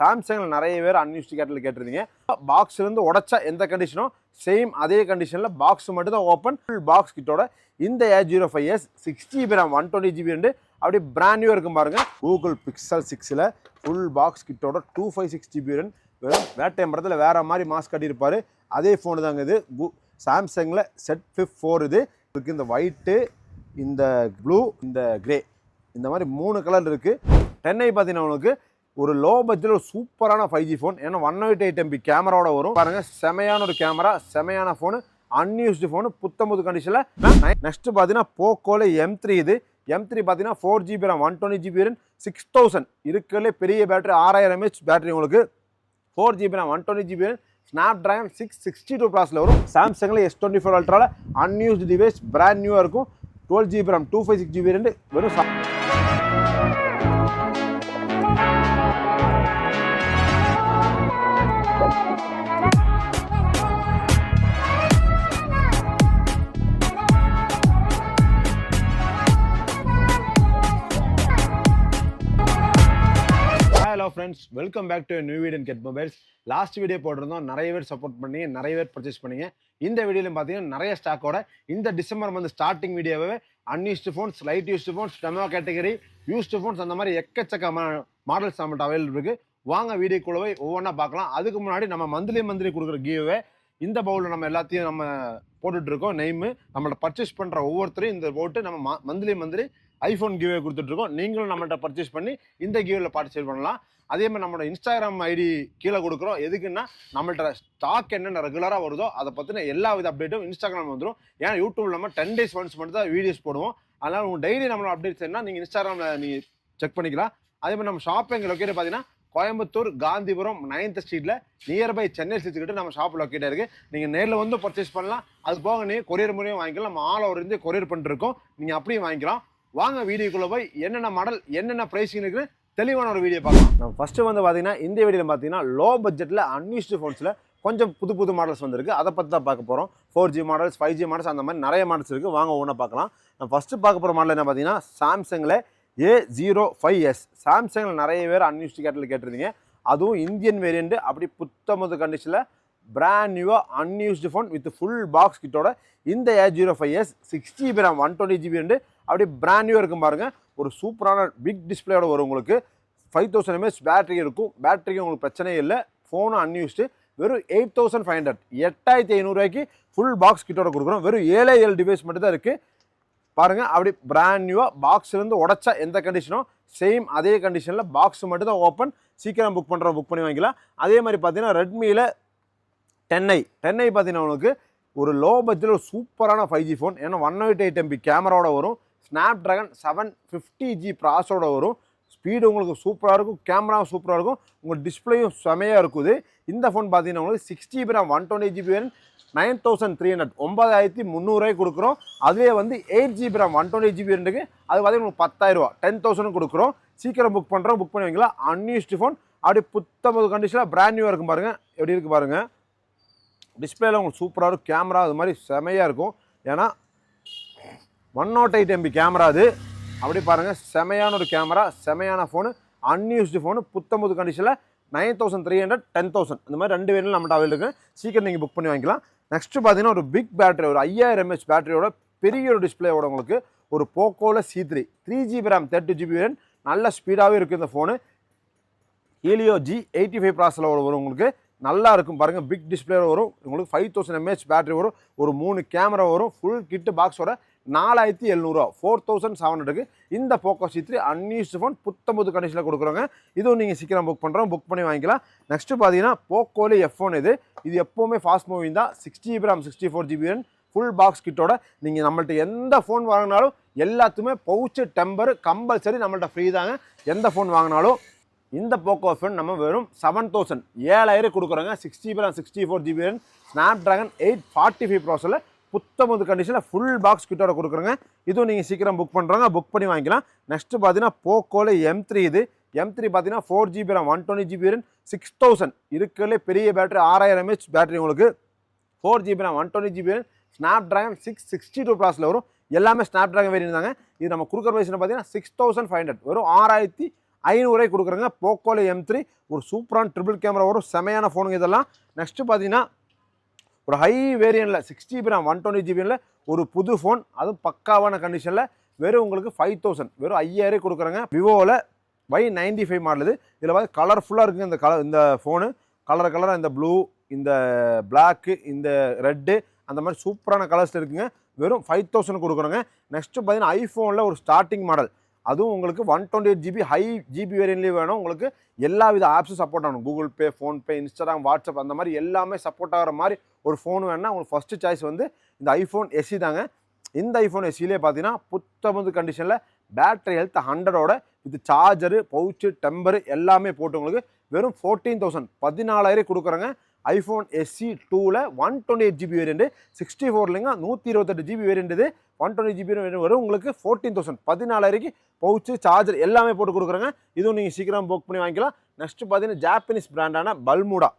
சாம்சங்ல நிறைய பேர் அன்யூஸ்டு கேட்டில் கேட்டிருந்தீங்க. பாக்ஸ்ல இருந்து உடைச்சா எந்த கண்டிஷனோ சேம் அதே கண்டிஷன்ல பாக்ஸ் மட்டும் தான் ஓப்பன். ஃபுல் பாக்ஸ் கிட்டோட இந்த A05s 6GB RAM 120GB ரெண்டு அப்படியே பிராண்ட் நியூ இருக்கும் பாருங்க. கூகுள் பிக்சல் 6ல ஃபுல் பாக்ஸ் கிட்டோட 256GB ரெண்டு வெறும் வேட்டை மரத்தில் வேற மாதிரி மாஸ்க் கட்டியிருப்பாரு. அதே ஃபோனு தாங்க இது. சாம்சங்ல செட் ஃபிப் 4 இது இருக்கு. இந்த ஒயிட்டு, இந்த ப்ளூ, இந்த கிரே, இந்த மாதிரி 3 கலர் இருக்கு. 10i பார்த்தீங்கன்னா உங்களுக்கு ஒரு லோ பட்ஜெட் ஒரு சூப்பரான 5G ஃபோன். ஏன்னா 108MP கேமராவோட வரும் பாருங்க. செமையான ஒரு கேமரா, செமையான ஃபோனு, அன்யூஸ்டு ஃபோனு, புத்தம்புது கண்டிஷனில். நெக்ஸ்ட் பார்த்தீங்கன்னா போக்கோல M3 இது. M3 பார்த்தீங்கன்னா 4GB RAM 120GB 6000 இருக்கிறதுலே பெரிய பேட்டரி 6000 mAh பேட்டரி உங்களுக்கு. 4GB RAM 120GB Snapdragon 662 ப்ராசஸில் வரும். சாம்சங்கில் S24 அல்ட்ராவில் அன்யூஸ்டு டிவைஸ் பிராண்ட் நியூவாக இருக்கும். 12GB RAM 256GB ரெண்டு வெறும் hello friends, welcome back to new video get mobiles. Last video போட்டிருந்தோம், நிறைய பேர் சப்போர்ட் பண்ணி நிறைய பேர் பர்ச்சேஸ் பண்ணீங்க. இந்த வீடியோவில் பார்த்தீங்கன்னா நிறைய ஸ்டாக்கோட இந்த டிசம்பர் மந்த் ஸ்டார்டிங் வீடியோவே unused phones, light used phones, demo category, used phones, அந்த மாதிரி எக்கச்சக்க மாடல்ஸ் நம்மள்ட்ட அவைலபிள் இருக்கு. வாங்க வீடியோக்குள்ளவே ஒவ்வொன்றா பார்க்கலாம். அதுக்கு முன்னாடி நம்ம மந்த்லி கொடுக்குற கிவ்வே இந்த பவுலில் நம்ம எல்லாத்தையும் நம்ம போட்டுட்டு இருக்கோம். நெய்மு நம்மள்ட்ட பர்ச்சேஸ் பண்ணுற ஒவ்வொருத்தரையும் இந்த போட்டு நம்ம மந்த்லி ஐஃபோன் கிவ்வே கொடுத்துட்ருக்கோம். நீங்களும் நம்மள்ட்ட பர்ச்சேஸ் பண்ணி இந்த கிவ்வில் பார்ட்டிசிபேட் பண்ணலாம். அதே மாதிரி நம்மளோட இன்ஸ்டாகிராம் ஐடி கீழே கொடுக்குறோம். எதுக்குன்னா நம்மள்ட்ட ஸ்டாக் என்னென்ன ரெகுலராக வருதோ அதை பற்றின எல்லா வித அப்டேட்டும் இன்ஸ்டாகிராம் வந்துடும். ஏன்னா யூடியூப்ல நம்ம 10 days ஒன்ஸ் மட்டும் தான் வீடியோஸ் போடுவோம். அதனால் உங்களுக்கு டெய்லி நம்மளோட அப்டேட்ஸ் என்ன நீங்கள் இன்ஸ்டாகிராமில் நீங்கள் செக் பண்ணிக்கலாம். அதே மாதிரி நம்ம ஷாப் எங்கள் லொக்கேட் பார்த்தீங்கன்னா கோயம்புத்தூர் காந்திபுரம் 9th ஸ்ட்ரீட்டில் நியர்பை சென்னை சிட்டிக்கிட்ட நம்ம ஷாப் லொக்கேட்டாக இருக்குது. நீங்கள் நேரில் வந்து பர்ச்சேஸ் பண்ணலாம். அது போக நீங்கள் கொரியர் முறையும் வாங்கிக்கலாம். நம்ம ஆல் ஓவர் இருந்து கொரியர் பண்ணிருக்கோம். நீங்கள் அப்படியும் வாங்கிக்கலாம். வாங்க வீடியோக்குள்ளே போய் என்னென்ன மாடல் என்னென்ன ப்ரைஸிங் இருக்குது தெளிவான ஒரு வீடியோ பார்க்கலாம். நம்ம ஃபஸ்ட்டு வந்து பார்த்தீங்கன்னா இந்த வீடியோவில் பார்த்தீங்கன்னா லோ பட்ஜெட்டில் அன்யூஸ்டு ஃபோன்ஸில் கொஞ்சம் புது மாடல்ஸ் வந்துருக்கு. அதை பற்றி தான் பார்க்க போகிறோம். 4G மாடல்ஸ், 5G மாடல்ஸ், அந்த மாதிரி நிறைய மாடல்ஸ் இருக்குது. வாங்க ஒவ்வொன்றா பார்க்கலாம். நம்ம ஃபஸ்ட்டு பார்க்க போகிற மாடல் என்ன பார்த்தீங்கன்னா சாம்சங்கில் A05s. சாம்சங்கில் நிறைய பேர் அன்யூஸ்டு கேட்டிருந்தீங்க. அதுவும் இந்தியன் வேரியண்ட் அப்படி புத்தமுது கண்டிஷனில் பிராண்ட் நியூவாக unused phone with full box கிட்டோட இந்த A05s 6GB RAM 120GB ரெண்டு அப்படி பிராண்ட் நியூவாக இருக்கும் பாருங்க. ஒரு சூப்பரான பிக் டிஸ்பிளேயோட வரும் உங்களுக்கு. 5000 mAh பேட்டரி இருக்கும். பேட்டரிக்கு உங்களுக்கு பிரச்சனையே இல்லை. ஃபோனும் அன்யூஸ்டு. வெறும் 8500 8500 ஃபுல் பாக்ஸ் கிட்டோட கொடுக்குறோம். வெறும் 7 டிவைஸ் மட்டும் தான் இருக்குது பாருங்க. அப்படி பிராண்ட் நியூவாக பாக்ஸ்லேருந்து உடைச்சா எந்த கண்டிஷனோ சேம் அதே கண்டிஷனில் பாக்ஸ் மட்டும் தான் ஓப்பன். சீக்கிரம் புக் பண்ணி வாங்கிக்கலாம். அதே மாதிரி பார்த்தீங்கன்னா ரெட்மியில் 10i பார்த்தீங்கன்னா உங்களுக்கு ஒரு லோ பட்ஜெட் ஒரு சூப்பரான 5G ஃபோன். ஏன்னா 108MP கேமராவோட வரும். Snapdragon 750G ப்ராசஸோட வரும். ஸ்பீடு உங்களுக்கு சூப்பராக இருக்கும். கேமராவும் சூப்பராக இருக்கும். உங்கள் டிஸ்பிளேயும் செமையாக இருக்குது. இந்த ஃபோன் பார்த்தீங்கன்னா உங்களுக்கு 6GB RAM 120GB 9300 9300 கொடுக்குறோம். அதுவே வந்து 8GB RAM 120GB ரெண்டுக்கு அது பார்த்தீங்கன்னா உங்களுக்கு 10000 10,000 கொடுக்குறோம். சீக்கிரம் புக் புக் பண்ணி வைங்களா. அன்யூஸ்டு ஃபோன் அப்படி புத்தம்பது கண்டிஷனில் பிராண்ட் நியூவாக இருக்கும் பாருங்கள். எப்படி இருக்குது பாருங்கள். டிஸ்பிளேல உங்களுக்கு சூப்பராக இருக்கும். கேமரா அது மாதிரி செமையாக இருக்கும். ஏன்னா 108MP கேமரா அது. அப்படி பாருங்கள், செமையான ஒரு கேமரா, செமையான ஃபோனு, அன்யூஸ்டு ஃபோனு, புத்தம்புது கண்டிஷனில் 9300 10,000 இந்த மாதிரி 2 வேணும் நம்மகிட்ட அவைலபிள் இருக்குது. சீக்கிரம் நீங்கள் புக் பண்ணி வாங்கிக்கலாம். நெக்ஸ்ட்டு பார்த்தீங்கன்னா ஒரு பிக் பேட்டரி, ஒரு 5000 mAh பேட்டரியோட பெரிய ஒரு டிஸ்பிளேயோட உங்களுக்கு ஒரு போக்கோவில் C3 3GB RAM 32GB நல்ல ஸ்பீடாகவே இருக்குது இந்த ஃபோனு. ஹீலியோ G85 ப்ராசஸில் வரும் உங்களுக்கு. நல்லா இருக்கும் பாருங்கள். பிக் டிஸ்பிளே வரும் உங்களுக்கு. 5000 mAh பேட்டரி வரும். ஒரு 3 கேமரா வரும். ஃபுல் கிட்டு பாக்ஸோட 4700 4700 இந்த போக்கோ C3 அன்யூஸ்டு ஃபோன் புத்தம்புது கண்டிஷனில் கொடுக்குறோங்க. இதுவும் நீங்கள் சீக்கிரம் புக் பண்ணி வாங்கிக்கலாம். நெக்ஸ்ட்டு பார்த்தீங்கன்னா போக்கோல F1 இது எப்போவுமே ஃபாஸ்ட் மூவிங் தான். 6GB RAM 64GB full box கிட்டோட நீங்கள் நம்மள்ட்ட எந்த ஃபோன் வாங்கினாலும் எல்லாத்துமே பவுச்சு டெம்பர் கம்பல்சரி நம்மள்ட்ட ஃப்ரீ தாங்க. எந்த ஃபோன் வாங்கினாலும் இந்த போக்கோ ஃபோன் நம்ம வெறும் 7000 கொடுக்குறோங்க. 6GB RAM 64GB Snapdragon 845 ப்ராசஸில் புத்தமுது கண்டிஷனில் ஃபுல் பாக்ஸ் கிட்டோட கொடுக்குறோங்க. இதுவும் நீங்கள் சீக்கிரம் புக் பண்ணி வாங்கிக்கலாம். நெக்ஸ்ட்டு பார்த்தீங்கன்னா போக்கோல M3 இது. M3 பார்த்தீங்கன்னா 4GB RAM 120GB 6000 இருக்கிறதுலே பெரிய பேட்டரி 6000 mAh பேட்டரி உங்களுக்கு. 4GB RAM 120GB Snapdragon 662 ப்ராசஸில் வரும். எல்லாமே Snapdragon வேரியன்ட் தாங்க. இது நம்ம கொடுக்குற வயசுன்னு பார்த்தீங்கன்னா 6500 வெறும் 6500 500 கொடுக்குறேங்க. போக்கோல M3 ஒரு சூப்பரான ட்ரிபிள் கேமரா வரும், செமையான ஃபோனுங்க இதெல்லாம். நெக்ஸ்ட்டு பார்த்தீங்கன்னா ஒரு ஹை வேரியண்ட்டில் 6GB RAM 120GB ஒரு புது ஃபோன், அதுவும் பக்காவான கண்டிஷனில் வெறும் உங்களுக்கு 5000 வெறும் 5000 கொடுக்குறேங்க. விவோவில் Y95 மாடல் இது. இதில் பார்த்து கலர்ஃபுல்லாக இருக்குங்க இந்த ஃபோனு. கலராக இந்த ப்ளூ, இந்த பிளாக்கு, இந்த ரெட்டு, அந்த மாதிரி சூப்பரான கலர்ஸ் இருக்குங்க. வெறும் 5000 கொடுக்குறோங்க. நெக்ஸ்ட்டு பார்த்தீங்கன்னா ஐஃபோனில் ஒரு ஸ்டார்டிங் மாடல், அதுவும் உங்களுக்கு 128GB ஹை ஜிபி வேரியன்ட்லேயே வேணும். உங்களுக்கு எல்லா வித ஆப்ஸும் சப்போர்ட் ஆகணும். Google Pay, PhonePe, Instagram, WhatsApp அந்த மாதிரி எல்லாமே சப்போர்ட் ஆகிற மாதிரி ஒரு ஃபோன் வேணுன்னா உங்களுக்கு ஃபஸ்ட்டு சாய்ஸ் வந்து இந்த ஐஃபோன் SE தாங்க. இந்த ஐஃபோன் SEலே பார்த்தீங்கன்னா புத்தமுது கண்டிஷனில் பேட்டரி ஹெல்த் 100ஓட இது சார்ஜரு, பவுச்சு, டெம்பரு எல்லாமே போட்டு உங்களுக்கு வெறும் 14,000 14,000 கொடுக்குறேங்க. ஐஃபோன் SE 2ல் 128GB வேரியண்ட், 64 128GB வேரியண்ட், இது 120GB வேரியண்ட் வரும் உங்களுக்கு 14,000 14,000 பவுச்சு, சார்ஜர் எல்லாமே போட்டு கொடுக்குறேங்க. இதுவும் நீங்கள் சீக்கிரம் புக் பண்ணி வாங்கிக்கலாம். நெக்ஸ்ட் பார்த்தீங்கன்னா ஜாப்பனீஸ் பிராண்டான பல்முடா,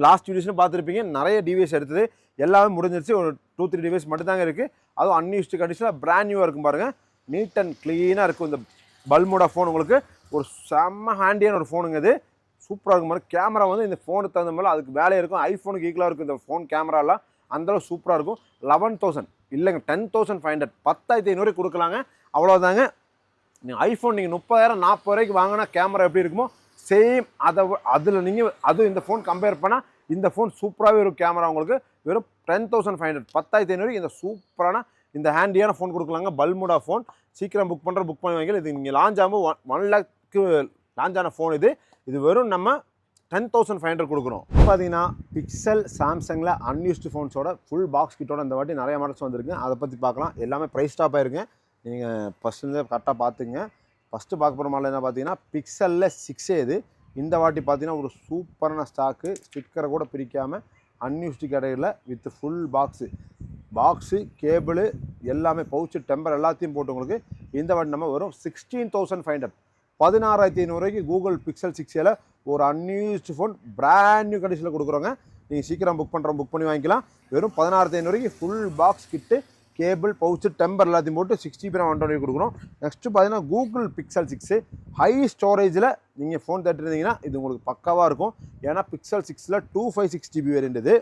லாஸ்ட் வீடியோஸ்னு பார்த்துருப்பீங்க. நிறைய டிவைஸ் எடுத்தது எல்லாமே முடிஞ்சிருச்சு. ஒரு 2-3 டிவைஸ் மட்டும் தாங்க இருக்குது. அதுவும் அன்யூஸ்டு கண்டிஷனில் பிராண்ட் நியூவாக இருக்கும் பாருங்கள். நீட் அண்ட் க்ளீனாக இருக்கும் இந்த பல்முடா ஃபோன். உங்களுக்கு ஒரு செம்ம ஹேண்டியான ஒரு ஃபோனுங்க. இது சூப்பராக இருக்கும் மாதிரி. கேமரா வந்து இந்த ஃபோனுக்கு தகுந்த மாதிரி அதுக்கு வேலையாக இருக்கும். ஐஃபோனுக்கு ஈக்குவலாக இருக்கும் இந்த ஃபோன் கேமராலாம். அந்தளவு சூப்பராக இருக்கும். 11,000 இல்லைங்க 10,500 10,500 கொடுக்கலாங்க. அவ்வளோதாங்க. நீங்கள் ஐஃபோன் நீங்கள் 30,000 40,000 வாங்கினா கேமரா எப்படி இருக்குமோ சேம் அதில் நீங்கள் அதுவும் இந்த ஃபோன் கம்பேர் பண்ணால் இந்த ஃபோன் சூப்பராகவே இருக்கும். கேமரா உங்களுக்கு வெறும் 10,500 10,500 இந்த சூப்பரான இந்த ஹேண்டியான ஃபோன் கொடுக்கலாங்க. பல்முடா ஃபோன் சீக்கிரம் புக் பண்ணி வாங்கல. இது நீங்கள் லான்ச் ஆகும் 1 lakhக்கு லான்ச் ஆன ஃபோன் இது. இது வெறும் நம்ம 10,500 கொடுக்குறோம். பார்த்தீங்கன்னா பிக்சல் சாம்சங்கில் அன்யூஸ்டு ஃபோன்ஸோட ஃபுல் பாக்ஸ் கிட்டோட இந்த வாட்டி நிறைய மாடல்ஸ் வந்துருக்கு. அதை பற்றி பார்க்கலாம். எல்லாமே ப்ரைஸ் டாப் ஆகிருங்க. நீங்கள் ஃபஸ்ட்டு கரெக்டாக பார்த்துங்க. ஃபஸ்ட்டு பார்க்க போகிற மாடல் என்ன பார்த்தீங்கன்னா பிக்சலில் 6A இது. இந்த வாட்டி பார்த்தீங்கன்னா ஒரு சூப்பரான ஸ்டாக்கு, ஸ்டிக்கரை கூட பிரிக்காமல் அன்யூஸ்டு கேட்டகரியில் வித் ஃபுல் பாக்ஸு கேபிள் எல்லாமே பவுச்சு, டெம்பர் எல்லாத்தையும் போட்டு உங்களுக்கு இந்த வாட்டி நம்ம வரும் 16,500 16,500 கூகுள் பிக்சல் 6Aல ஒரு அன்யூஸ்டு ஃபோன் பிராண்ட் நியூ கண்டிஷனில் கொடுக்குறோங்க. நீங்கள் சீக்கிரம் புக் பண்ணி வாங்கிக்கலாம். வெறும் 16,500 ஃபுல் பாக்ஸ் கிட்டு, கேபிள், பவுச்சு, டெம்பர் எல்லாத்தையும் போட்டு 6GB RAM 120 கொடுக்குறோம். நெக்ஸ்ட்டு பார்த்தீங்கன்னா கூகுள் பிக்சல் 6 ஹை ஸ்டோரேஜில் நீங்கள் ஃபோன் தேட்டிருந்தீங்கன்னா இது உங்களுக்கு பக்காவாக இருக்கும். ஏன்னா பிக்சல் 6ல் 256GB வேரியண்ட் இது.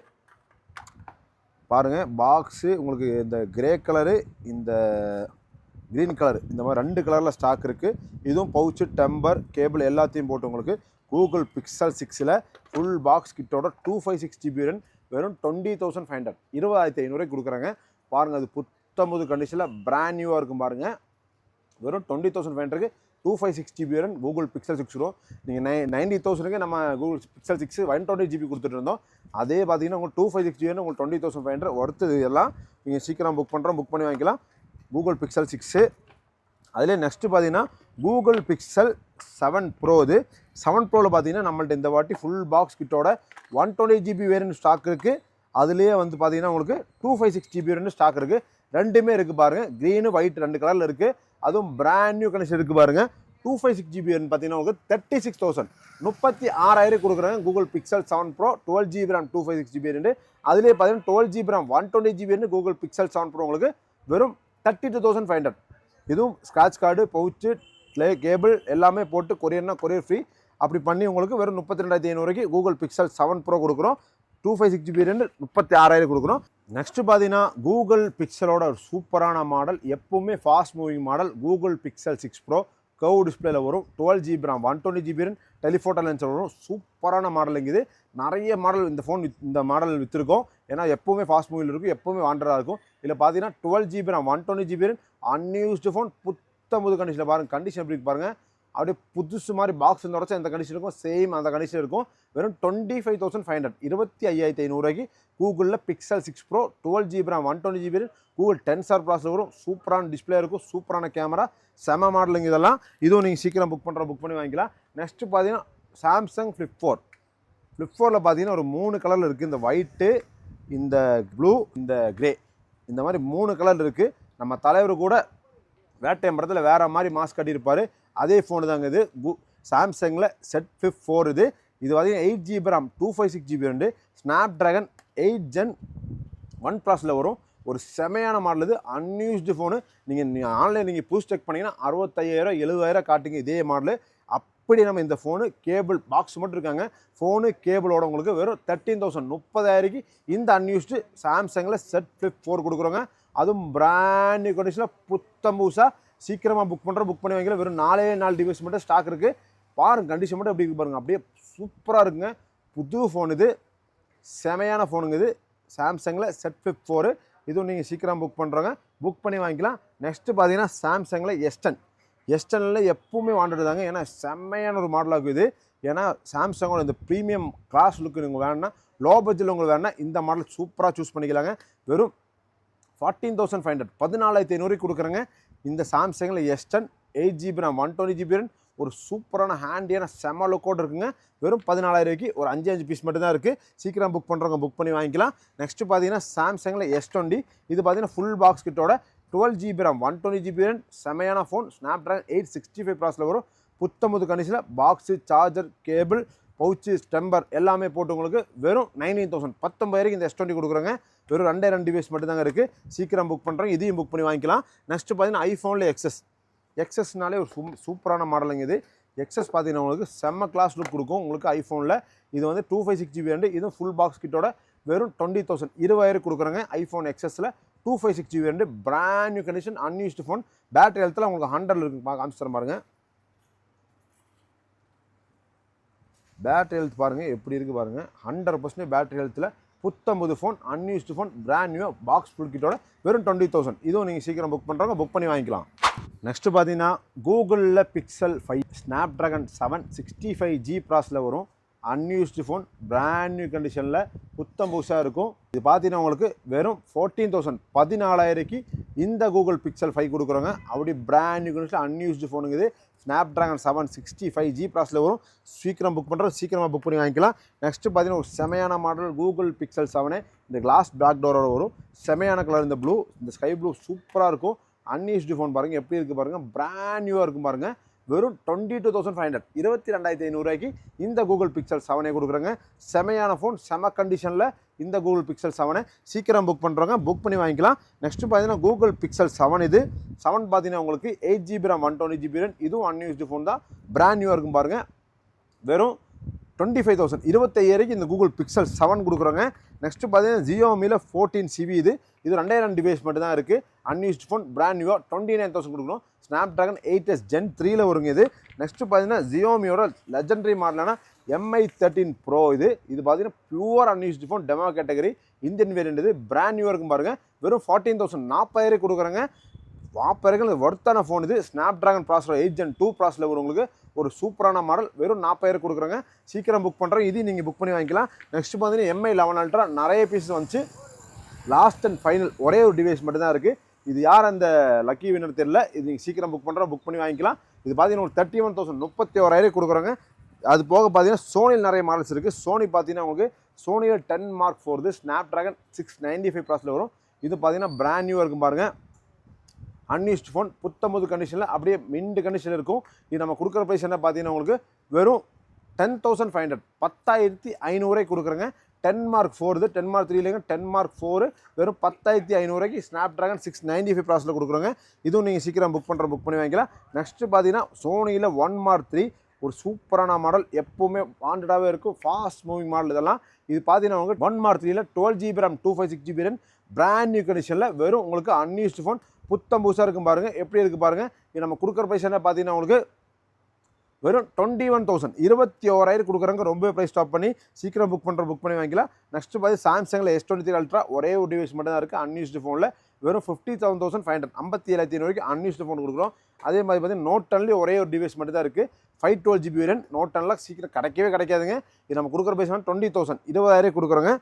பாருங்கள் பாக்ஸு உங்களுக்கு இந்த கிரே கலரு, இந்த க்ரீன் கலர், இந்த மாதிரி 2 கலரில் ஸ்டாக் இருக்குது. இதுவும் பவுச்சு, டெம்பர், கேபிள் எல்லாத்தையும் போட்டு உங்களுக்கு கூகுள் பிக்சல் 6ல் ஃபுல் பாக்ஸ் கிட்டோட 256GB வேரியண்ட் வெறும் 20,500 20,500 கொடுக்குறாங்க. பாருங்கள் அது புத்தம்புது கண்டிஷனில் பிராண்ட் நியூவாக இருக்கும் பாருங்கள். வெறும் 20,500 256GB வேரியண்ட் கூகுள் பிக்சல் 6 வரும். நீங்கள் 90,000 நம்ம கூகுள் பிக்சல் 6 120GB கொடுத்துட்டு இருந்தோம். அதே பார்த்தீங்கன்னா உங்களுக்கு 256GB வேணும். உங்களுக்கு 20,500 ஒர்த்து. எல்லாம் நீங்கள் சீக்கிரம் புக் பண்ணி வாங்கிக்கலாம். கூகுள் பிக்சல் 6 அதிலே நெக்ஸ்ட்டு பார்த்தீங்கன்னா கூகுள் பிக்சல் 7 Pro இது. 7 Proவில் பார்த்தீங்கன்னா நம்மள்ட்ட இந்த வாட்டி ஃபுல் பாக்ஸ் கிட்டோட 120GB வேரியண்ட் ஸ்டாக் இருக்குது. அதுலேயே வந்து பார்த்தீங்கன்னா உங்களுக்கு 256GB வேரியண்ட் ஸ்டாக் இருக்குது. ரெண்டுமே இருக்குது பாருங்கள். க்ரீனு ஒயிட் 2 கலரில் இருக்குது. அதுவும் பிராண்ட் நியூ கண்டிஷன் இருக்குது பாருங்கள். 256GB வேரியண்ட் பார்த்தீங்கன்னா உங்களுக்கு 36,000 36,000 கொடுக்குறாங்க. Google pixel 7 Pro 12GB RAM 256GB variant. அதுலேயே பார்த்தீங்கன்னா 12GB RAM 120GB variant Google pixel 7 Pro உங்களுக்கு வெறும் 32,500. இதுவும் ஸ்க்ராட்ச் கார்டு, பவுச்சு, கேபிள் எல்லாமே போட்டு கொரியர்னா கொரியர் ஃப்ரீ அப்படி பண்ணி உங்களுக்கு வெறும் 32,500 கூகுள் பிக்சல் 7 Pro கொடுக்குறோம். 256GB வேரியண்ட் 36,000 கொடுக்குறோம். நெக்ஸ்ட்டு பார்த்தீங்கன்னா கூகுள் பிக்சலோட ஒரு சூப்பரான மாடல், எப்பவுமே fast moving model Google pixel 6 Pro curve டிஸ்பிளேல வரும். 12GB RAM 120GB variant telephoto லென்ஸில் வரும். சூப்பரான மாடல் இது. நிறைய மாடல் இந்த மாடல் விற்றுருக்கோம். ஏன்னா எப்பவுமே ஃபாஸ்ட் மூவியில் இருக்கும், எப்பவுமே வாண்டராக இருக்கும். இதில் பார்த்தீங்கன்னா 12GB RAM 120GB variant unused phone புத்தம்புது கண்டிஷனில் பாருங்கள். கண்டிஷன் எப்படி பாருங்கள், அப்படியே புதுசு மாதிரி பாக்ஸ் உடச்சா எந்த கண்டிஷன் இருக்கும் சேம் அந்த கண்டிஷன் இருக்கும். வெறும் 25,500 25,500 கூகுளில் pixel 6 Pro 12GB RAM 120GB Google Tensor processor வரும். சூப்பரான டிஸ்பிளே இருக்கும், சூப்பரான கேமரா, செம மாடலுங்க இதெல்லாம். இதுவும் நீங்கள் சீக்கிரம் புக் பண்ணி வாங்கிக்கலாம். நெக்ஸ்ட்டு பார்த்தீங்கன்னா சாம்சங் Flip 4 Flip 4ல் பார்த்தீங்கன்னா ஒரு 3 கலரில் இருக்குது. இந்த ஒயிட்டு, இந்த ப்ளூ, இந்த கிரே, இந்த மாதிரி 3 கலர் இருக்குது. நம்ம தலைவர் கூட வேட்டை படத்தில் வேறு மாதிரி மாஸ்க் கட்டியிருப்பார். அதே ஃபோனு தாங்க இது. சாம்சங்கில் செட் Flip 4 இது. இது பார்த்தீங்கன்னா 8GB RAM 256GB variant snap dragon 8 Gen 1 Plusல வரும். ஒரு செமையான மாடல் இது. Unused phone. நீங்கள் ஆன்லைன் நீங்கள் புஷ் செக் பண்ணிங்கன்னா 65,000 70,000 காட்டுங்க இதே மாடலு. அப்படி நம்ம இந்த ஃபோனு கேபிள் பாக்ஸ் மட்டும் இருக்காங்க. ஃபோனு கேபிளோட உங்களுக்கு வெறும் 13,000 30,000க்கு இந்த அன்யூஸ்டு சாம்சங்கில் செட் ஃப்ளிப் 4 கொடுக்குறோங்க. அதுவும் பிராண்ட் நியூ கண்டிஷனில் புத்தம் புதுசாக. சீக்கிரமாக புக் பண்ணி வாங்கிக்கலாம். வெறும் 4 டிவைஸ் மட்டும் ஸ்டாக் இருக்குது. பாருங்கள் கண்டிஷன் மட்டும் எப்படி இருக்கு பாருங்கள். அப்படியே சூப்பராக இருக்குங்க. புது ஃபோன் இது. செமையான ஃபோனுங்க இது. சாம்சங்கில் செட் ஃப்ளிப் 4 இதுவும் நீங்கள் சீக்கிரம் புக் பண்ணி வாங்கிக்கலாம். நெக்ஸ்ட்டு பார்த்தீங்கன்னா சாம்சங்கில் எஸ்டனில் எப்பவுமே வாண்டட் தாங்க. ஏன்னா செம்மையான ஒரு மாடலாக இருக்குது இது. ஏன்னா சாம்சங்கோட இந்த ப்ரீமியம் கிளாஸ் லுக்கு நீங்கள் வேணும்னா, லோ பட்ஜெட்டில் உங்களுக்கு வேணும்னா இந்த மாடல் சூப்பராக சூஸ் பண்ணிக்கலாங்க. வெறும் 14,500 14,500 கொடுக்குறேங்க. இந்த சாம்சங்கில் எஸ்டன் 8GB RAM 120GB RAM ஒரு சூப்பரான ஹேண்டியான செம லுக்கோடு இருக்குங்க. வெறும் 14,000க்கு ஒரு 5 பீஸ் மட்டும் தான் இருக்குது. சீக்கிரம் புக் பண்ணி வாங்கிக்கலாம். நெக்ஸ்ட்டு பார்த்தீங்கன்னா சாம்சங்கில் S20 இது பார்த்தீங்கன்னா ஃபுல் பாக்ஸ் கிட்டோட 12GB RAM 120GB RAM செமையான ஃபோன். ஸ்னாப்ட்ராகன் 865 ப்ராசஸில் வரும். புத்தமுது கண்டிஷனில் பாக்ஸு சார்ஜர் கேபிள் பவுச்சு ஸ்டெம்பர் எல்லாமே போட்டு உங்களுக்கு வெறும் 19,000 19,000க்கு இந்த S20 கொடுக்குறோங்க. வெறும் 2 டிவைஸ் மட்டும் தாங்க இருக்குது. சீக்கிரம் புக் பண்ணுறோங்க. இதையும் புக் பண்ணி வாங்கிக்கலாம். நெக்ஸ்ட்டு பார்த்தீங்கன்னா ஐஃபோனில் எக்ஸஸ்னாலே ஒரு சூப்பரான மாடலுங்க இது. எக்ஸஸ் பார்த்தீங்கன்னா உங்களுக்கு செம்ம கிளாஸ் லுக் கொடுக்கும் உங்களுக்கு ஐஃபோனில். இது வந்து 256GB RAM இதுவும் ஃபுல் பாக்ஸ் கிட்டோட வெறும் 20,000 20,000 கொடுக்குறோங்க. ஐஃபோன் எக்ஸஸில் 256GB RAM brand new condition unused phone. Battery ஹெல்த்தில் உங்களுக்கு 100 இருக்குது. காமிச்சு பாருங்க. பேட்டரி ஹெல்த் பாருங்கள் எப்படி இருக்குது பாருங்கள். 100% பேட்டரி ஹெல்த்தில் புத்தம்புது phone unused phone brand new box full கிட்டோட வெறும் 20,000 இதுவும் நீங்கள் சீக்கிரம் புக் பண்ணி வாங்கிக்கலாம். நெக்ஸ்ட்டு பார்த்தீங்கன்னா கூகுளில் Pixel 5 ஸ்னாப்ட்ராகன் 765G ப்ராசஸில் வரும். அன்யூஸ்டு ஃபோன் பிராண்ட் நியூ கண்டிஷனில் புத்தம் புதுசாக இருக்கும். இது பார்த்தீங்கன்னா உங்களுக்கு வெறும் 14,000 14,000க்கு இந்த கூகுள் Pixel 5 கொடுக்குறோங்க. அப்படி பிராண்ட் நியூ கண்டிஷனில் அன்யூஸ்டு ஃபோனுங்க இது. ஸ்னாப்ட்ராகன் 765G ப்ராசஸில் வரும். சீக்கிரமாக புக் பண்ணி வாங்கிக்கலாம். நெக்ஸ்ட்டு பார்த்தீங்கன்னா ஒரு செமையான மாடல் கூகுள் Pixel 7 இந்த கிளாஸ் பேக் டோரோட வரும். செமையான கலர் இந்த ப்ளூ இந்த ஸ்கை ப்ளூ சூப்பராக இருக்கும். அன்யூஸ்டு ஃபோன் பாருங்கள் எப்படி இருக்குது பாருங்கள். பிராண்ட் நியூவாக இருக்கும் பாருங்கள். வெறும் 22,500 22,500 இந்த கூகுள் Pixel 7 கொடுக்குறோங்க. செமையான ஃபோன் செம கண்டிஷனில் இந்த கூகுள் Pixel 7 சீக்கிரம் புக் பண்ணி வாங்கிக்கலாம். நெக்ஸ்ட்டு பார்த்தீங்கன்னா கூகுள் Pixel 7 இது 7 பார்த்தீங்கன்னா உங்களுக்கு 8GB RAM 120GB RAM இதுவும் அன்யூஸ்டு ஃபோன் தான். பிராண்ட் நியூவாக இருக்கும் பாருங்கள். வெறும் 25,000 25,000 இந்த கூகுள் Pixel 7 கொடுக்குறோங்க. நெக்ஸ்ட்டு பார்த்தீங்கன்னா Xiaomiயில் 14CB இது 2000 டிவைஸ் மட்டும் தான் இருக்குது. அன்யூஸ்டு ஃபோன் பிராண்ட் நியூவாக 29,000 கொடுக்குறோம். ஸ்னாப்ட்ராகன் 8S Gen 3ல் வருங்க இது. நெக்ஸ்ட்டு பார்த்தீங்கன்னா Xiaomiயோட லெஜெண்டரி மாடலான MI 13 Pro இது பார்த்தீங்கன்னா pure unused phone demo category Indian variant இது. பிராண்ட் நியூவாக இருக்கும் பாருங்கள். வெறும் 14,000 40,000 கொடுக்குறேங்க. 40,000 ஒர்த்தான ஃபோன் இது. ஸ்னாப்ட்ராகன் ப்ராசஸர் 8 Gen 2 ப்ராசஸில் வரும் உங்களுக்கு ஒரு சூப்பரான மாடல். வெறும் 40,000 கொடுக்குறோங்க. சீக்கிரம் புக் பண்ணுறோம். இதையும் நீங்கள் புக் பண்ணி வாங்கிக்கலாம். நெக்ஸ்ட் பார்த்தீங்கன்னா MI 11 Ultra நிறைய பீஸ் வந்துச்சு. லாஸ்ட் அண்ட் ஃபைனல் ஒரே ஒரு டிவைஸ் மட்டும் தான் இருக்குது. இது யார் அந்த லக்கி வின்னர் தெரியல. இது நீங்கள் சீக்கிரம் புக் பண்ணி வாங்கிக்கலாம். இது பார்த்தீங்கன்னா ஒரு 31,000 31,000 கொடுக்குறோங்க. அது போக பார்த்தீங்கன்னா சோனியில் நிறைய மாடல்ஸ் இருக்குது. சோனி பார்த்தீங்கன்னா உங்களுக்கு சோனியில் 10 Mark 4 இது ஸ்னாப்ட்ராகன் 695 ப்ராசஸில் வரும். இது பார்த்தீங்கன்னா பிராண்ட் நியூவாக இருக்கும் பாருங்கள். அன்யூஸ்டு ஃபோன் புத்தம்புது கண்டிஷனில் அப்படியே மின்ட் கண்டிஷனில் இருக்கும். இது நம்ம கொடுக்குற ப்ரைஸ் என்ன பார்த்தீங்கன்னா உங்களுக்கு வெறும் 10,500 10,500 கொடுக்குறேங்க. 10 Mark 4 இது 10 Mark 3 இல்லைங்க 10 Mark 4 வெறும் 10,500 ஸ்னாப்ட்ராகன் 695 ப்ராசஸில் கொடுக்குறோங்க. இதுவும் நீங்கள் சீக்கிரம் புக் பண்ணி வாங்கிக்கலாம். நெக்ஸ்ட்டு பார்த்தீங்கன்னா சோனியில் 1 Mark 3 ஒரு சூப்பரான மாடல் எப்போவுமே வாண்டடாகவே இருக்கும். ஃபாஸ்ட் மூவிங் மாடல் இதெல்லாம். இது பார்த்தீங்கன்னா உங்களுக்கு 1 Mark 3ல் 12GB RAM 256GB RAM brand new கண்டிஷனில் வெறும் உங்களுக்கு அன்யூஸ்டு ஃபோன் புத்தம் புதுசாக இருக்கும் பாருங்கள். எப்படி இருக்குது பாருங்கள். இது நம்ம கொடுக்குற ப்ரைஸ் என்ன பார்த்தீங்கன்னா உங்களுக்கு வெறும் 21,000 21,000 கொடுக்குறாங்க. ரொம்ப ப்ரைஸ் ஸ்டாப் பண்ணி சீக்கிரம் புக் பண்ணி வாங்கிக்கலாம். நெக்ஸ்ட்டு பார்த்து சாம்சங்கில் S23 Ultra ஒரே ஒரு டிவைஸ் மட்டும் தான் இருக்குது. அன்யூஸ்டு ஃபோனில் வெறும் 57,500 57,500 அன்யூஸ்டு ஃபோன் கொடுக்குறோம். அதே மாதிரி பார்த்தீங்கன்னா Note 10 ஒரே ஒரு டிவைஸ் மட்டும் தான் இருக்குது. 512GB RAM Note 10 சீக்கிரம் கிடைக்காதுங்க. இது நம்ம கொடுக்குற ப்ரைஸ் 20,000 20,000 கொடுக்குறோங்க.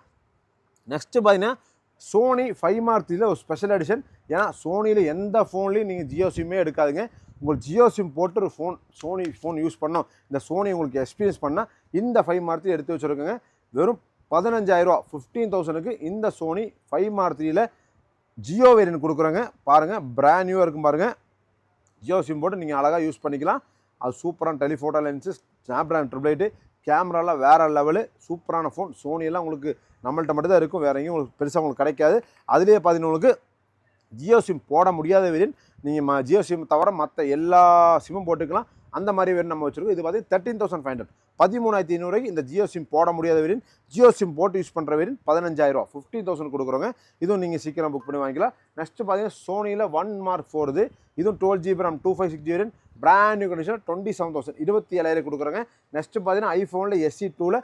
நெக்ஸ்ட்டு பார்த்தீங்கன்னா சோனி 5 Mark 3ல ஒரு ஸ்பெஷல் எடிஷன். ஏன்னா சோனியில் எந்த ஃபோன்லையும் நீங்கள் ஜியோ சிம்மே எடுக்காதுங்க. உங்களுக்கு ஜியோ சிம் போட்டு ஒரு சோனி ஃபோன் யூஸ் பண்ணோம், இந்த சோனி உங்களுக்கு எக்ஸ்பீரியன்ஸ் பண்ணால் இந்த 5 Mark 3 எடுத்து வச்சுருக்கோங்க. வெறும் 15,000 15,000க்கு இந்த சோனி 5 Mark 3ல ஜியோ வேரியன்ட் கொடுக்குறோங்க. பாருங்கள் பிராண்ட் நியூவாக இருக்கும் பாருங்கள். ஜியோ சிம் போட்டு நீங்கள் அழகாக யூஸ் பண்ணிக்கலாம். அது சூப்பரான டெலிஃபோட்டோ லென்ஸு ஸ்னாப்ட்ராகன் 888 கேமராலாம் வேறு லெவலு, சூப்பரான ஃபோன். சோனியெல்லாம் உங்களுக்கு நம்மள்ட்ட மட்டும் தான் இருக்கும், வேறு எங்கேயும் உங்களுக்கு பெருசாக உங்களுக்கு கிடைக்காது. அதுலேயே பார்த்தீங்கன்னா உங்களுக்கு ஜியோ சிம் போட முடியாத வேரியன்ட், நீங்கள் ஜியோ சிம் தவிர மற்ற எல்லா சிம்மும் போட்டுக்கலாம். அந்த மாதிரி வேரியன்ட் நம்ம வச்சுருக்கோம். இது பார்த்தீங்கன்னா 13,500, 13,500 இந்த ஜியோ சிம் போட முடியாத வேரியன்ட். ஜியோ சிம் போட்டு யூஸ் பண்ணுற வேரியன்ட் 15,000, 15,000 கொடுக்குறோங்க. இதுவும் நீங்கள் சீக்கிரம் புக் பண்ணி வாங்கிக்கலாம். நெக்ஸ்ட்டு பார்த்தீங்கன்னா சோனியில் 1 Mark 4 இது, இதுவும் 12GB RAM 256GB variant, brand new condition 27,000, 27,000 கொடுக்குறோங்க. நெக்ஸ்ட்டு பார்த்தீங்கன்னா ஐஃபோனில் SE2ல்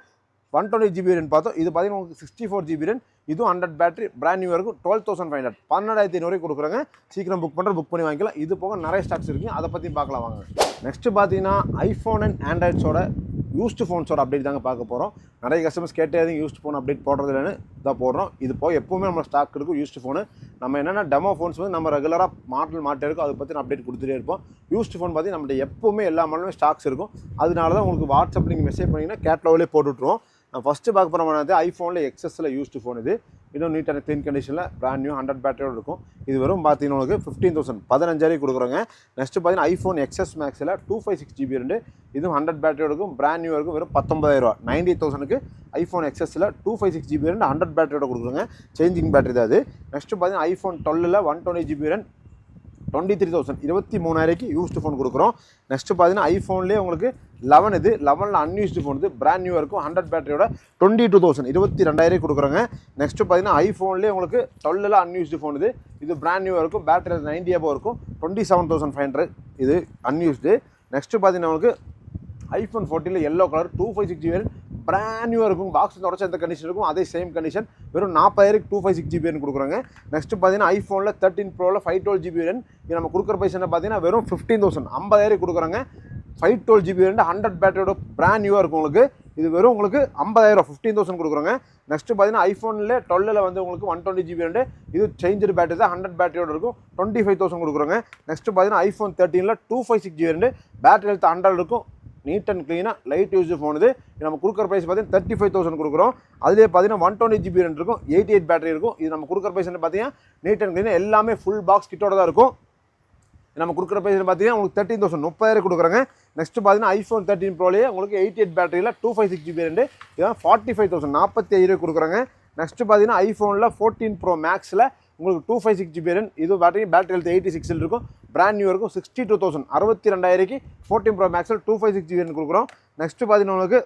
120GB வேரியன்ட் பார்த்தோம். இது பார்த்தீங்கன்னா உங்களுக்கு 64GB வேரியன்ட், இதுவும் 100 பேட்டரி, பிராண்ட் நியூ இருக்கும். 12,500, 12,500 கொடுக்குறாங்க. சீக்கிரம் புக் பண்ணி வாங்கிக்கலாம். இது போக நிறைய ஸ்டாக்ஸ் இருக்குது, அதை பற்றி பார்க்கலாம் வாங்க. நெக்ஸ்ட்டு பார்த்தீங்கன்னா ஐஃபோன் அண்ட் ஆண்ட்ராய்ட்ஸோட யூஸ்டு ஃபோன்ஸோட அப்டேட் தாங்க பார்க்க போகிறோம். நிறைய கஸ்டமர்ஸ் கேட்டது யூஸ்டு ஃபோன் அப்டேட் போடுறது இல்லைன்னு தான் போடுறோம். இது போக எப்போவுமே நம்ம ஸ்டாக் இருக்கும் யூஸ்டு ஃபோனு. நம்ம என்னென்னா டெமோ ஃபோன்ஸ் வந்து நம்ம ரெகுலராக மாட்டே இருக்கும், அதை பற்றி அப்டேட் கொடுத்துட்டே இருப்போம். யூஸ்டு ஃபோன் பார்த்தீங்கன்னா நம்மகிட்ட எப்போவுமே எல்லா மாடலுமே ஸ்டாக்ஸ் இருக்கும். அதனால தான் உங்களுக்கு வாட்ஸ்அப் நீங்கள் மெசேஜ் பண்ணிங்கன்னா கேட்லாக்லேயே போட்டு விட்ருவோம். நான் ஃபஸ்ட்டு பார்க்க போகிறோம்னா ஐஃபோனில் XSல யூஸ்டு ஃபோன் இது, இன்னும் நீட் அண்ட் க்ளீன் கண்டிஷனில் பிராண்ட் நியூ 100 பேட்டரியோடு இருக்கும். இது வெறும் பார்த்தீங்கன்னா உங்களுக்கு 15,000, 15,000 கொடுக்குறோங்க. நெக்ஸ்ட்டு பார்த்தீங்கன்னா ஐஃபோன் XS மேக்ஸில் 256GB வேரியன்ட், இதுவும் 100 பேட்டரியோடு இருக்கும், பிராண்ட் நியூ இருக்கும். வெறும் 19,000, 90,000க்கு ஐஃபோன் XSல 256GB வேரியன்ட் 100 பேட்டரியோட கொடுக்குறோங்க. சேஞ்சிங் பேட்டரி தான் அது. நெக்ஸ்ட்டு பார்த்தீங்கன்னா ஐஃபோன் 12ல் 120GB வேரியன்ட் 23,000, 23,000க்கு யூஸ்டு ஃபோன் கொடுக்குறோம். நெக்ஸ்ட்டு பார்த்தீங்கன்னா ஐஃபோன்லேயே உங்களுக்கு 11 இது, 11ல் அன்யூஸ்டு ஃபோன் இது, பிராண்ட் நியூ இருக்கும், 100 பேட்டரியோட 22,000, 22,000 கொடுக்குறோங்க. நெக்ஸ்ட்டு பார்த்தீங்கன்னா ஐஃபோன்லேயே உங்களுக்கு 12ல் அன்யூஸ்டு ஃபோன் இது, இது பிராண்ட் நியூ இருக்கும், பேட்டரி 90 above இருக்கும், 27,500 இது அன்யூஸ்டு. நெக்ஸ்ட்டு பார்த்தீங்கன்னா உங்களுக்கு ஐஃபோன் 14ல் yellow colour 256GB variant, brand நியூவாக இருக்கும், பாக்ஸ் தொடச்ச எந்த கண்டிஷன் இருக்கும் அதே சேம் கண்டிஷன், வெறும் 40,000க்கு 256GB வேரியன்ட் கொடுக்குறாங்க. நெக்ஸ்ட்டு பார்த்தீங்கன்னா ஐஃபோனில் 13 Proவில் 512GB வேரியன்ட், இது நம்ம கொடுக்குற பைசா என்ன பார்த்தீங்கன்னா வெறும் 15,000, 50,000 கொடுக்குறாங்க. 512GB வேரியன்ட் 100 பேட்டரியோட பிராண்ட் நியூவாக இருக்கும் உங்களுக்கு. இது வெறும் உங்களுக்கு 50,000, 15,000 கொடுக்குறாங்க. நெக்ஸ்ட்டு பார்த்தீங்கன்னா ஐஃபோனில் 12ல் வந்து உங்களுக்கு 120GB வேரியன்ட், இது சேஞ்சு பேட்டரி தான், 100 பேட்டரியோட இருக்கும், 25,000 கொடுக்குறாங்க. நெக்ஸ்ட்டு பார்த்தீங்கன்னா ஐஃபோன் 13ல் 256GB வேரியன்ட், பேட்டரி ஹெல்த் 100 இருக்கும், நீட் அண்ட் க்ளீனாக லைட் யூஸ்டு ஃபோன் இது. நம்ம கொடுக்குற ப்ரைஸ் பார்த்தீங்கன்னா 35,000 கொடுக்குறோம். அதுலேயே பார்த்தீங்கன்னா 120GB வேரியன்ட் இருக்கும், 88 பேட்டரி இருக்கும். இது நம்ம கொடுக்குற ப்ரைஸ் பார்த்தீங்கன்னா நீட் அண்ட் க்ளீனாக எல்லாமே ஃபுல் பாக்ஸ் கிட்டோட தான் இருக்கும். நம்ம கொடுக்குற ப்ரைஸ் பார்த்தீங்கன்னா உங்களுக்கு 13,000, 30,000 கொடுக்குறாங்க. நெக்ஸ்ட்டு பார்த்தீங்கன்னா ஐஃபோன் 13 ப்ரோலேயே உங்களுக்கு 88 பேட்டரியில் 256GB வேரியன்ட், இதான் 45,000, 45,000 கொடுக்குறாங்க. நெக்ஸ்ட்டு பார்த்தீங்கன்னா ஐஃபோனில் 14 Pro மேக்ஸில் உங்களுக்கு 256GB வேரியன்ட், இது பேட்டரி ஹெல்த் 86 இருக்கும், பிராண்ட் நியூ இருக்கும், 62,000, 62,000க்கு 14 Pro மேக்ஸில் 256GB வேரியன்ட் கொடுக்குறோம். நெக்ஸ்ட்டு பார்த்தீங்கன்னா உங்களுக்கு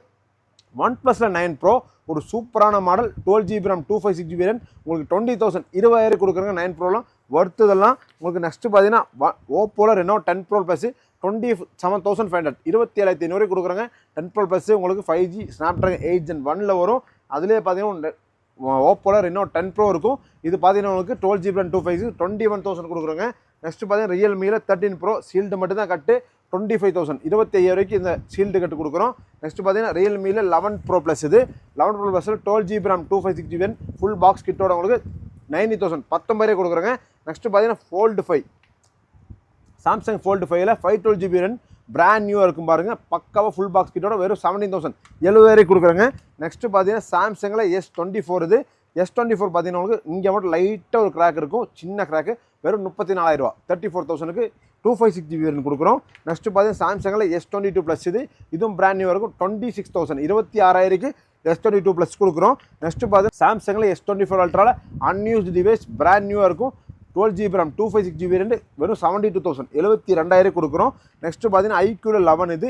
OnePlusல 9 Pro ஒரு சூப்பரான model, 12GB RAM 256GB variant, உங்களுக்கு 20,000, 20,000 கொடுக்குறாங்க. 9 Proலாம் ஒர்த்து இதெல்லாம் உங்களுக்கு. நெக்ஸ்ட்டு பார்த்தீங்கன்னா ஓப்போவில் Reno 10 Pro ப்ளஸ் 27,500, 27,500 கொடுக்குறாங்க. 10 Pro ப்ளஸ் உங்களுக்கு 5G Snapdragon 8 Gen 1ல் வரும். அதுலேயே பார்த்தீங்கன்னா ஓப்போவில் Reno 10 Pro இருக்கும், இது பார்த்தீங்கன்னா உங்களுக்கு 12GB RAM 256, 21,000 கொடுக்குறாங்க. நெக்ஸ்ட்டு பார்த்தீங்கன்னா ரியல்மியில் 13 Pro சீல்டு மட்டும் தான் கட்டு, 25,000, 25,000 இந்த சீல்டு கட்டு கொடுக்குறோம். நெக்ஸ்ட்டு பார்த்தீங்கன்னா ரியல்மியில் 11 Pro ப்ளஸ் இது, 11 Pro ப்ளஸில் 12GB RAM 256GB full box கிட்டோட உங்களுக்கு 90,000, 19,000 கொடுக்குறாங்க. நெக்ஸ்ட்டு பார்த்தீங்கன்னா Fold 5, Samsung Fold 5ல் 512GB variant, brand நியூவாக இருக்கும் பாருங்கள், பக்காவாக ஃபுல் பாக்ஸ் கிட்டோட வெறும் 17,000, 70,000 கொடுக்குறாங்க. நெக்ஸ்ட்டு பார்த்தீங்கன்னா சாம்சங்கில் S24 இது, S24 பார்த்தீங்கன்னா உங்களுக்கு இங்கே மட்டும் லைட்டாக ஒரு கிராக் இருக்கும், சின்ன கிராக்கு, வெறும் 34,000, 34,000க்கு 256GB வேரியன்ட் கொடுக்குறோம். நெக்ஸ்ட்டு பார்த்தீங்கன்னா சாம்சங்கில் S22 ப்ளஸ் இது, இதுவும் பிராண்ட் நியூவாக இருக்கும், 26,000, 26,000க்கு S22 ப்ளஸ் கொடுக்குறோம். நெக்ஸ்ட்டு பார்த்தீங்கன்னா சாம்சங்கில் S24 அல்ட்ராவில் அன்யூஸ்டு டிவைஸ் பிராண்ட் நியூவாக இருக்கும், 12GB RAM 256GB வேரியன்ட், வெறும் 72,000, 72,000 கொடுக்குறோம். நெக்ஸ்ட்டு பார்த்தீங்கன்னா iQல 11 இது,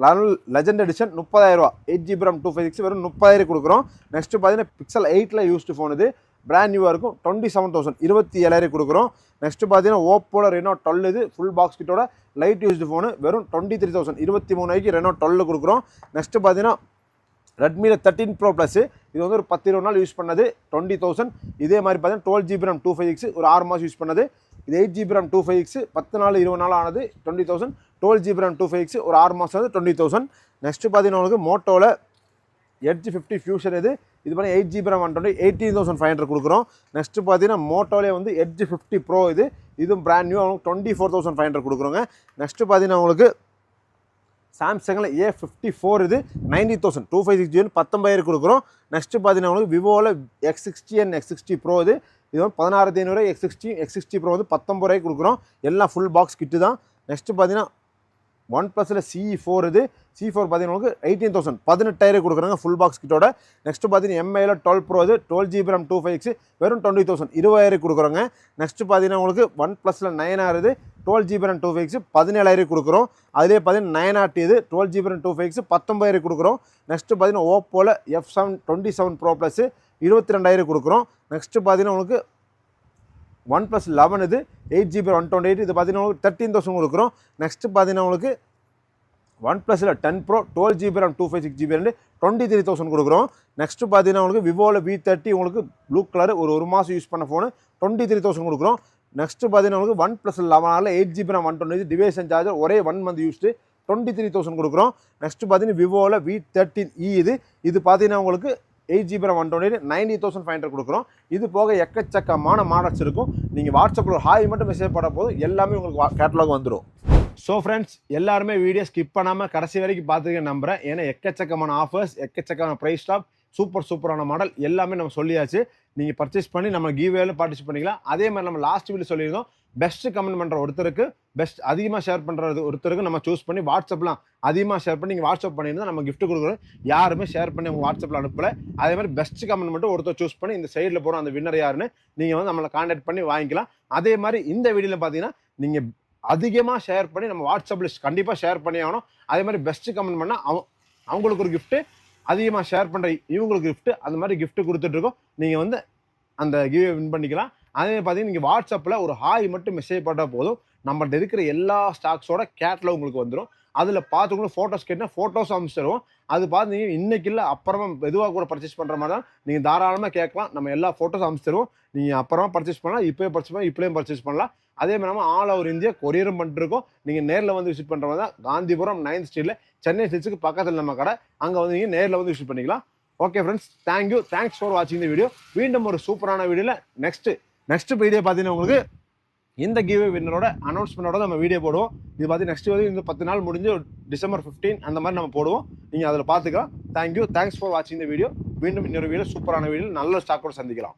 11 லெஜண்ட் எடிஷன், 30,000, 8GB RAM 256 வெறும் 30,000 கொடுக்குறோம். நெக்ஸ்ட்டு பார்த்தீங்கன்னா Pixel 8ல் யூஸ்டு ஃபோன் இது, பிராண்ட் நியூவாக இருக்கும், 27,000, 27,000 கொடுக்குறோம். நெக்ஸ்ட்டு பார்த்தீங்கன்னா ஓப்போவில் Reno 12 இது, ஃபுல் பாக்ஸ் கிட்டோட லைட் யூஸ்டு ஃபோனு, வெறும் 23,000, 23,000 Reno 12 கொடுக்குறோம். நெக்ஸ்ட்டு பார்த்தீங்கன்னா ரெட்மியில் 13 Pro ப்ளஸ், இது வந்து ஒரு 10-20 நாள் யூஸ் பண்ணது, 20,000. இதே மாதிரி பார்த்தீங்கன்னா 12GB RAM 256 ஒரு 6 மாதம் யூஸ் பண்ணது, இது 8GB RAM 256 10 நாள் 20 நாள் ஆனது, 20,000. 12GB RAM 256 ஒரு 6 மாதம் ஆனது, 20,000. நெக்ஸ்ட்டு பார்த்தீங்கன்னா உங்களுக்கு மோட்டோவில் Edge 50 Fusion இது, இது பண்ணி 8GB RAM 120, 18,500 கொடுக்குறோம். நெக்ஸ்ட்டு பார்த்தீங்கன்னா மோட்டோவிலே வந்து Edge 50 Pro இது, இதுவும் பிராண்ட் நியூ, அவங்களுக்கு 24,500 கொடுக்குறோங்க. நெக்ஸ்ட்டு பார்த்தீங்கன்னா உங்களுக்கு சாம்சங்கில் A54 இது, 90,000, 256GB 19,000 கொடுக்குறோம். நெக்ஸ்ட்டு பார்த்தீங்கன்னா உங்களுக்கு விவோவில் X60 and X60 Pro இது, இது வந்து 16,500, X60 Pro வந்து 19,000 கொடுக்குறோம். எல்லாம் ஃபுல் பாக்ஸ் கிட்டு தான். நெக்ஸ்ட்டு பார்த்தீங்கன்னா OnePlusல CE4 இது C4 பார்த்தீங்கன்னா உங்களுக்கு 18,000 18,000 கொடுக்குறாங்க ஃபுல் பாக்ஸ் கிட்டோட. நெக்ஸ்ட் பார்த்தீங்கன்னா MIல 12 Pro இது 12GB RAM 256 வெறும் 20,000 20,000 கொடுக்குறோங்க. நெக்ஸ்ட் பார்த்தீங்கன்னா உங்களுக்கு OnePlusல 9R இது 12GB RAM 256 17,000 கொடுக்குறோம். அதிலே பார்த்தீங்கன்னா 9RT இது 12GB RAM 256 19,000 கொடுக்குறோம். நெக்ஸ்ட் பார்த்தீங்கன்னா Oppoல F7 27 Pro Plus 22,000 கொடுக்குறோம். நெக்ஸ்ட் பார்த்தீங்கன்னா உங்களுக்கு OnePlus 11 இது 8GB 128 இது பார்த்தீங்கன்னா உங்களுக்கு 13,000 கொடுக்குறோம். நெக்ஸ்ட் பார்த்தீங்கன்னா உங்களுக்கு OnePlusல 10 Pro 12GB RAM 256GB 23,000 கொடுக்குறோம். நெக்ஸ்ட் பார்த்தீங்கன்னா உங்களுக்கு விவோல V30 உங்களுக்கு ப்ளூ கலர் ஒரு மாதம் யூஸ் பண்ண ஃபோனு 23,000 கொடுக்குறோம். நெக்ஸ்ட் பார்த்தீங்கன்னா உங்களுக்கு OnePlus 11 8GB RAM 128 device and charger ஒரே 1 மந்த் யூஸ்டு 23,000 கொடுக்குறோம். நெக்ஸ்ட் பார்த்தீங்கன்னா விவோல V13e இது பார்த்தீங்கன்னா உங்களுக்கு 8GB RAM 128 90,500 கொடுக்குறோம். இது போக எக்கச்சக்கமான மாடல்ஸ் இருக்கும். நீங்கள் வாட்ஸ்அப்பில் ஒரு ஹாய் மட்டும் மெசேஜ் பண்ண போதும் எல்லாமே உங்களுக்கு கேட்டலாக் வந்துடும். ஸோ ஃப்ரெண்ட்ஸ் எல்லாருமே வீடியோ ஸ்கிப் பண்ணாமல் கடைசி வரைக்கும் பார்த்துக்க நம்புகிறேன். ஏன்னா எக்கச்சக்கமான ஆஃபர்ஸ் எக்கச்சக்கமான ப்ரைஸ் ஸ்டாப் சூப்பரான மாடல் எல்லாமே நம்ம சொல்லியாச்சு. நீங்கள் பர்ச்சேஸ் பண்ணி நம்ம கிவ்வேல பார்ட்டிசிபேட் பண்ணிக்கலாம். அதே மாதிரி நம்ம லாஸ்ட் வீடியோ சொல்லியிருந்தோம் பெஸ்ட் கமெண்ட் பண்ணுற ஒருத்தருக்கு பெஸ்ட் அதிகமாக ஷேர் பண்ணுறது ஒருத்தருக்கு நம்ம சூஸ் பண்ணி வாட்ஸ்அப்லாம் அதிகமாக ஷேர் பண்ணி நீங்கள் வாட்ஸ்அப் பண்ணியிருந்தால் நம்ம கிஃப்ட் கொடுக்குறோம். யாருமே ஷேர் பண்ணி அவங்க வாட்ஸ்அப்பில் அனுப்பலை. அதே மாதிரி பெஸ்ட் கமெண்ட் மட்டும் ஒருத்தர் சூஸ் பண்ணி இந்த சைடில் போகிற அந்த வின்னர் யாருன்னு நீங்கள் வந்து நம்மளை கான்டாக்ட் பண்ணி வாங்கிக்கலாம். அதே மாதிரி இந்த வீடியோவில் பார்த்தீங்கன்னா நீங்கள் அதிகமாக ஷேர் பண்ணி நம்ம வாட்ஸ்அப்பில் கண்டிப்பாக ஷேர் பண்ணி ஆகணும். அதே மாதிரி பெஸ்ட் கமெண்ட் பண்ணால் அவங்களுக்கு ஒரு கிஃப்ட்டு அதிகமாக ஷேர் பண்ணுற இவங்களுக்கு கிஃப்ட்டு அந்த மாதிரி கிஃப்ட்டு கொடுத்துட்ருக்கோம். நீங்கள் வந்து அந்த கிவ்வே வின் பண்ணிக்கலாம். அதே பார்த்தீங்கன்னா நீங்கள் வாட்ஸ்அப்பில் ஒரு ஹாய் மட்டும் மெசேஜ் பண்ணால் போதும் நம்மள்ட்ட இருக்கிற எல்லா ஸ்டாக்ஸோட கேட்லாக் உங்களுக்கு வந்துடும். அதில் பார்த்துக்கணும் ஃபோட்டோஸ் கேட்டால் ஃபோட்டோஸ் அனுப்பிச்சிடுவோம். அது பார்த்து நீங்கள் இன்றைக்கி இல்லை அப்புறமா மெதுவாக கூட பர்ச்சேஸ் பண்ணுற மாதிரி தான் நீங்கள் தாராளமாக கேட்கலாம். நம்ம எல்லா ஃபோட்டோஸ் அனுப்பிச்சிடுவோம். நீங்கள் அப்புறமா பர்ச்சேஸ் பண்ணலாம், இப்போயே பர்ச்சேஸ் பண்ணலாம், இப்போயும் பர்ச்சேஸ் பண்ணலாம். அதே மாதிரி நம்ம ஆல் ஓவர் இந்தியா கொரியரும் பண்ணிட்டுருக்கோம். நீங்கள் நேரில் வந்து விசிட் பண்ணுற மாதிரி தான் காந்திபுரம் 9th ஸ்ட்ரீட்டில் சென்னை சில்ஸுக்கு பக்கத்தில் நம்ம கடை. அங்கே வந்து நீங்கள் நேரில் வந்து விசிட் பண்ணிக்கலாம். ஓகே ஃப்ரெண்ட்ஸ், தேங்க்ஸ் ஃபார் வாட்சிங் இந்த வீடியோ. மீண்டும் ஒரு சூப்பரான வீடியோவில் நெக்ஸ்ட் வீடியோ பார்த்தீங்கன்னா உங்களுக்கு இந்த கிவ்வே வின்னரோட அனௌன்ஸ்மெண்டோட நம்ம வீடியோ போடுவோம். இது பார்த்தீங்கன்னா நெக்ஸ்ட் வந்து இந்த 10 நாள் முடிஞ்சு டிசம்பர் 15 அந்த மாதிரி நம்ம போடுவோம். நீங்கள் அதில் பார்த்துக்கலாம். தேங்க்ஸ் ஃபார் வாட்சிங் இந்த வீடியோ. மீண்டும் இன்னொரு வீடியோ சூப்பரான வீடியோ நல்ல ஸ்டாக்கோட சந்திக்கலாம்.